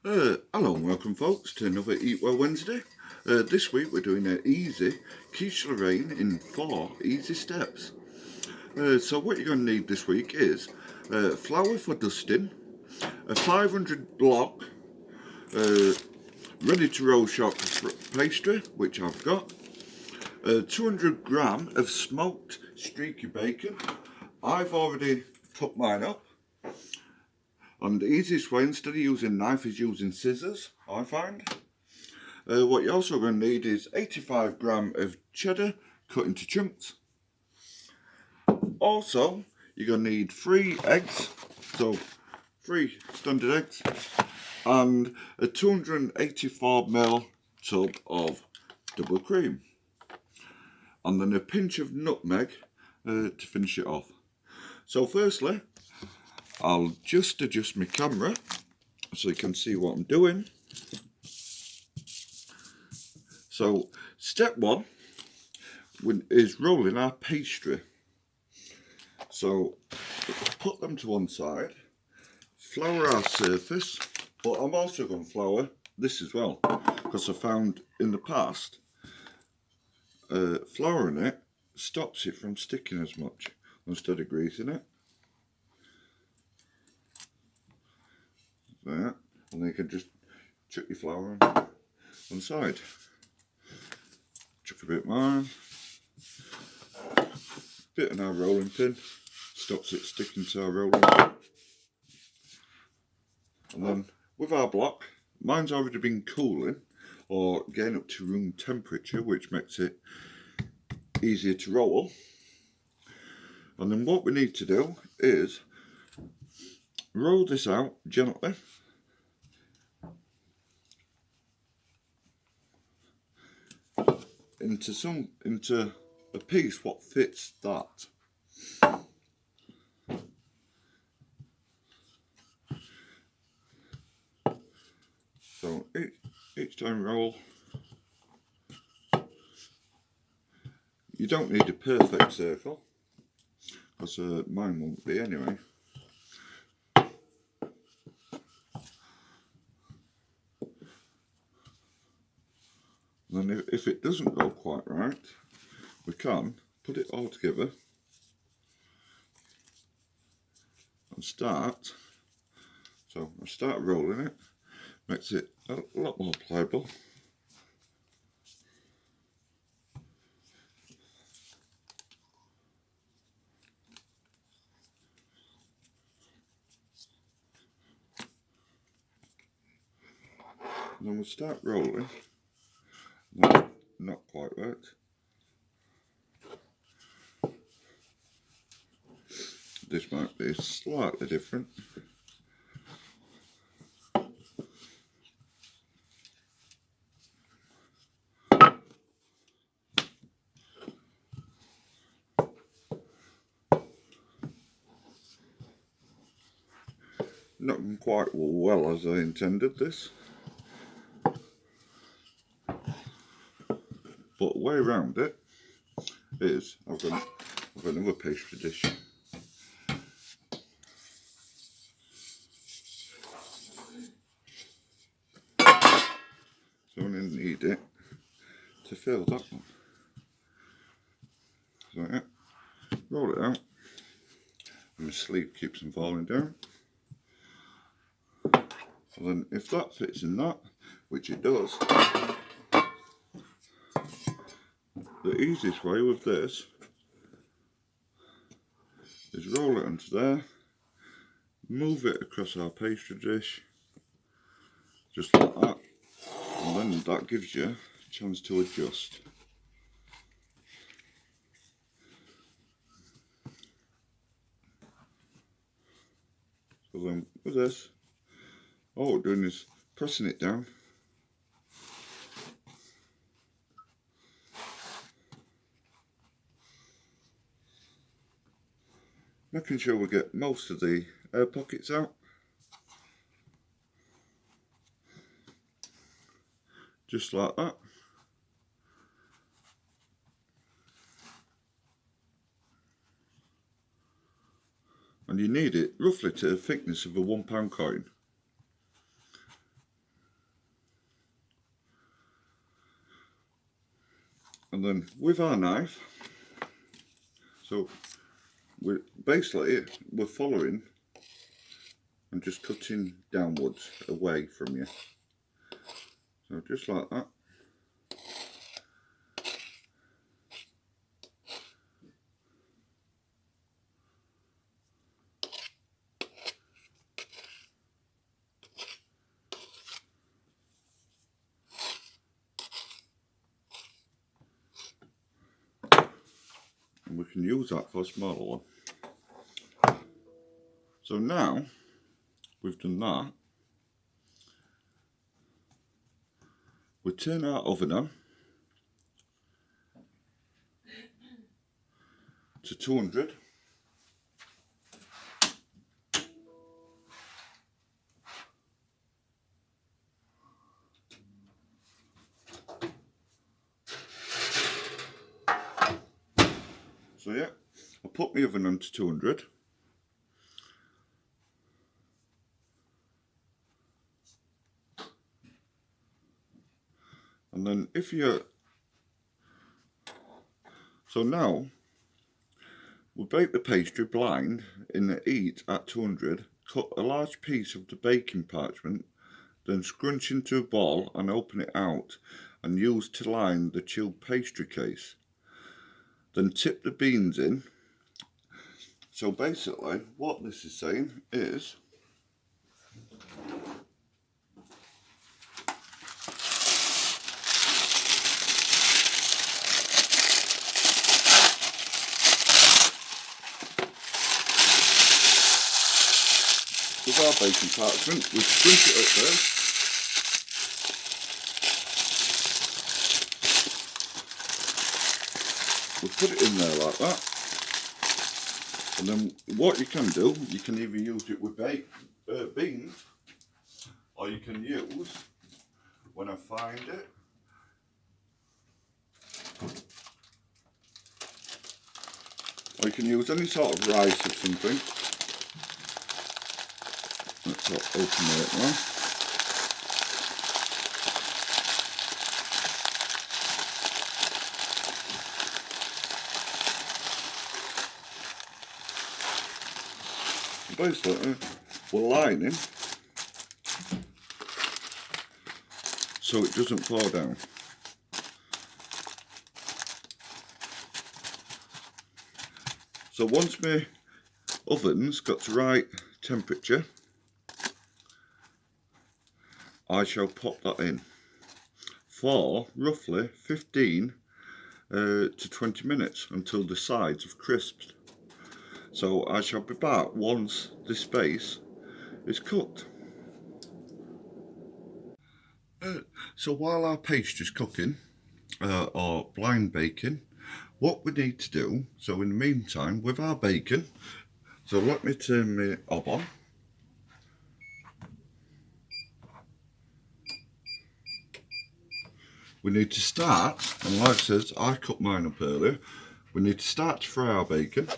Hello and welcome folks to another Eat Well Wednesday. This week we're doing an easy Quiche Lorraine in 4 easy steps. So what you're going to need this week is flour for dusting, a 500 block ready to roll shortcrust pastry, which I've got, 200 gram of smoked streaky bacon. I've already cut mine up. And the easiest way, instead of using a knife, is using scissors, I find. What you're also going to need is 85 gram of cheddar cut into chunks. Also, you're going to need 3 eggs, so 3 standard eggs, and a 284ml tub of double cream. And then a pinch of nutmeg to finish it off. So firstly, I'll just adjust my camera so you can see what I'm doing. So step 1 is rolling our pastry. So put them to one side, flour our surface, but I'm also going to flour this as well, because I found in the past flouring it stops it from sticking as much instead of greasing it. There, and then you can just chuck your flour on the side. Chuck a bit more. Bit on our rolling pin, stops it sticking to our rolling pin. And then with our block, mine's already been cooling or getting up to room temperature, which makes it easier to roll. And then what we need to do is roll this out gently. Into a piece what fits that. So each time roll. You don't need a perfect circle, because mine won't be anyway. And then if it doesn't go quite right, we can put it all together and start. So I start rolling it, makes it a lot more pliable. And then we'll start rolling. Not quite worked. This might be slightly different. Not quite well as I intended this. But the way around it is I've got another pastry dish. So I'm going to need it to fill that one. So yeah, roll it out. And my sleeve keeps them falling down. So then if that fits in that, which it does, the easiest way with this is roll it onto there, move it across our pastry dish, just like that, and then that gives you a chance to adjust. So then with this, all we're doing is pressing it down. Making sure we get most of the air pockets out. Just like that. And you need it roughly to the thickness of a £1 coin. And then with our knife, so we're following and just cutting downwards away from you. So just like that. And we can use that for a smaller one. So now we've done that, we turn our oven on to 200. So yeah, I'll put my oven on to 200. And then so now we'll bake the pastry blind in the heat at 200, cut a large piece of the baking parchment, then scrunch into a ball and open it out and use to line the chilled pastry case. Then tip the beans in. So basically what this is saying is with our baking parchment, we scrunch it up first. We put it in there like that. And then what you can do, you can either use it with beans, or you can use, when I find it, or you can use any sort of rice or something. Let's open it now. Basically, we're lining so it doesn't fall down. So once my oven's got the right temperature, I shall pop that in for roughly 15 to 20 minutes until the sides have crisped. So I shall be back once this base is cooked. So while our pastry is cooking, or blind baking, what we need to do, so in the meantime with our bacon, so let me turn my hob on. We need to start, and like I said, I cut mine up earlier, we need to start to fry our bacon.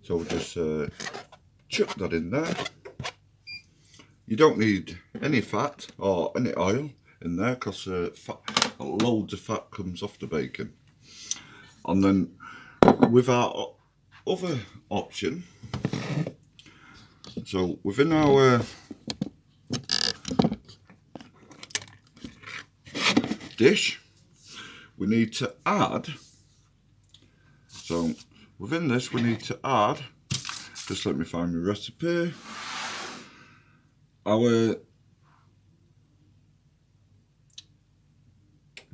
So we'll just chuck that in there. You don't need any fat or any oil in there because loads of fat comes off the bacon. And then with our other option, so within our dish, we need to add, so within this we need to add, just let me find my recipe, our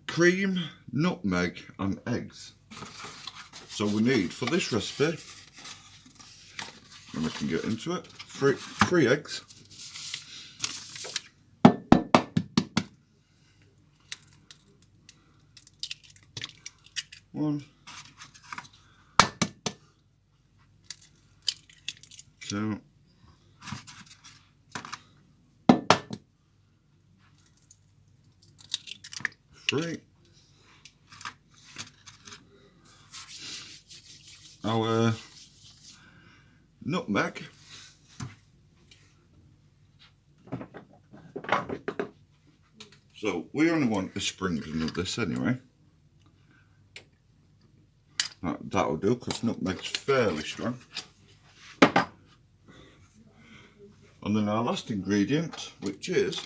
cream, nutmeg and eggs. So we need, for this recipe, and we can get into it, three eggs, 1, 2, 3. Our nutmeg, so we only want a sprinkling of this anyway. that'll do, because nutmeg's fairly strong. And then our last ingredient, which is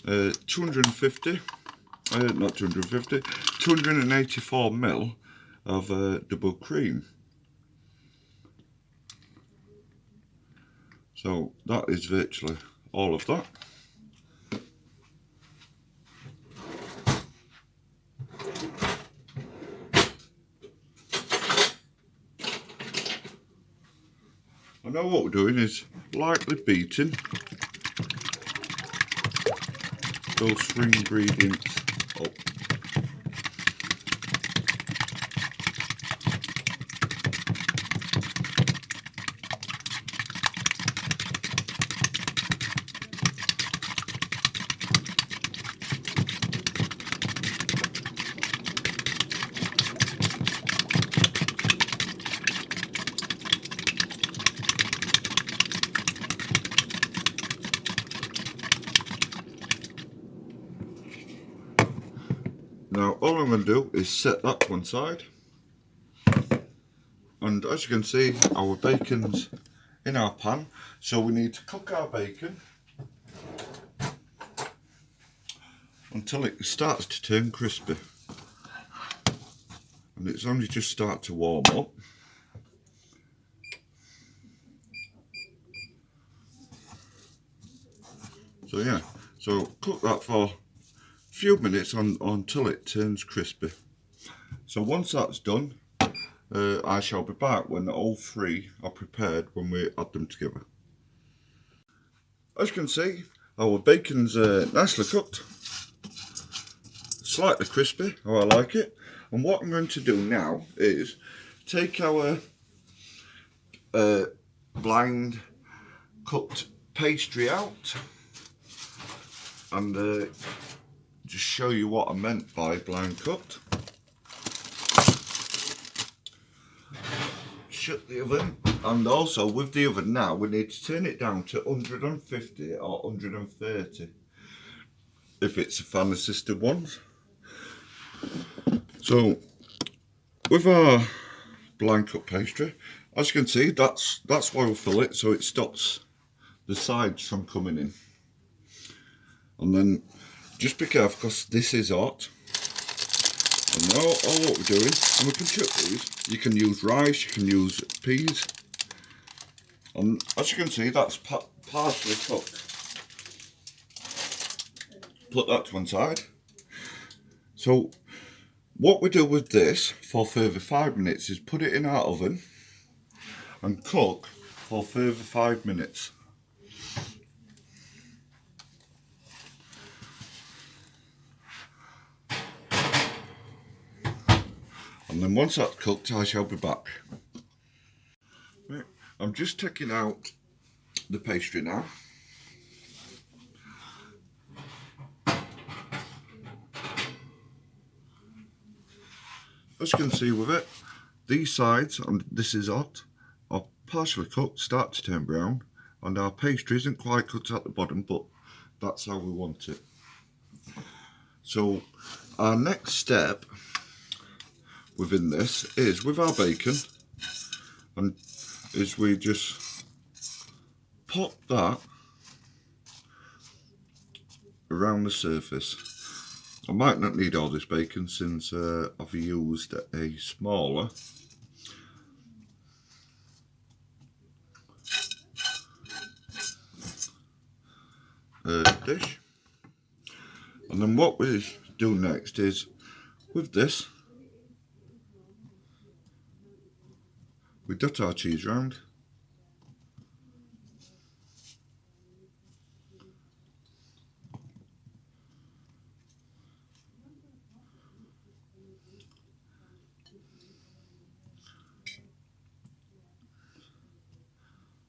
284 ml of double cream. So that is virtually all of that. And now what we're doing is lightly beating those three ingredients up. Now all I'm going to do is set that to one side, and as you can see, our bacon's in our pan, so we need to cook our bacon until it starts to turn crispy, and it's only just started to warm up. So yeah, so cook that for a few minutes until it turns crispy. So once that's done, I shall be back when all three are prepared when we add them together. As you can see, our bacon's nicely cooked, slightly crispy, how I like it. And what I'm going to do now is take our blind cooked pastry out and just show you what I meant by blind cooked. Shut the oven, and also with the oven now we need to turn it down to 150 or 130 if it's a fan assisted ones. So with our blind cooked pastry, as you can see, that's why we fill it, so it stops the sides from coming in. And then just be careful because this is hot. And now all what we're doing, and we can chuck these, you can use rice, you can use peas. And as you can see, that's partially cooked. Put that to one side. So what we do with this for further 5 minutes is put it in our oven and cook for further 5 minutes. And then once that's cooked, I shall be back. Right, I'm just taking out the pastry now. As you can see with it, these sides, and this is hot, are partially cooked, start to turn brown, and our pastry isn't quite cooked at the bottom, but that's how we want it. So our next step within this is with our bacon, and is we just pop that around the surface. I might not need all this bacon since I've used a smaller dish. And then what we do next is with this, we dot our cheese round.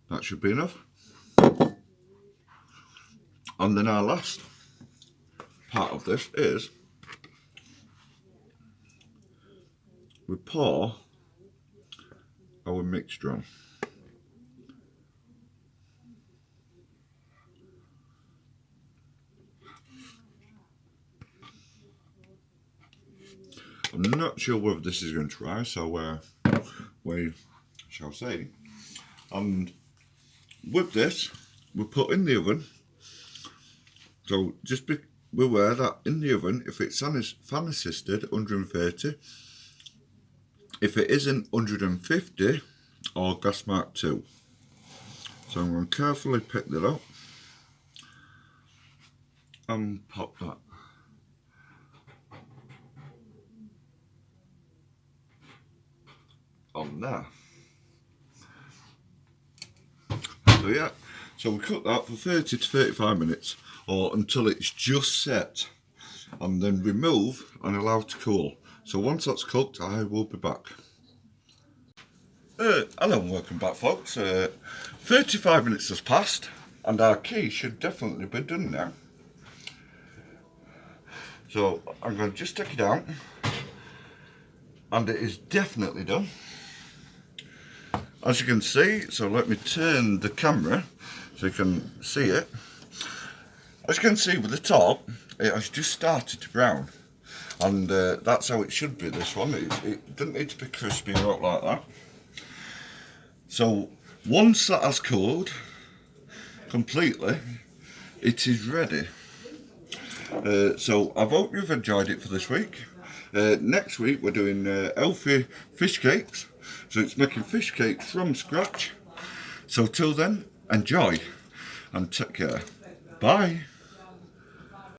That should be enough. And then our last part of this is we pour our mixture on. I'm not sure whether this is going to rise, so we shall see. And with this, we put in the oven. So just be aware that in the oven, if it's fan assisted, 130. If it isn't, 150 or gas mark 2. So I'm going to carefully pick that up and pop that on there. So yeah, so we cook that for 30 to 35 minutes or until it's just set, and then remove and allow it to cool. So once that's cooked, I will be back. Hello and welcome back, folks. 35 minutes has passed and our quiche should definitely be done now. So I'm going to just take it out, and it is definitely done. As you can see, so let me turn the camera so you can see it. As you can see with the top, it has just started to brown, and that's how it should be, this one. It doesn't need to be crispy or out like that. So once that has cooled completely, it is ready. So I hope you've enjoyed it for this week. Next week we're doing healthy fish cakes. So it's making fish cakes from scratch. So till then, enjoy and take care. Bye.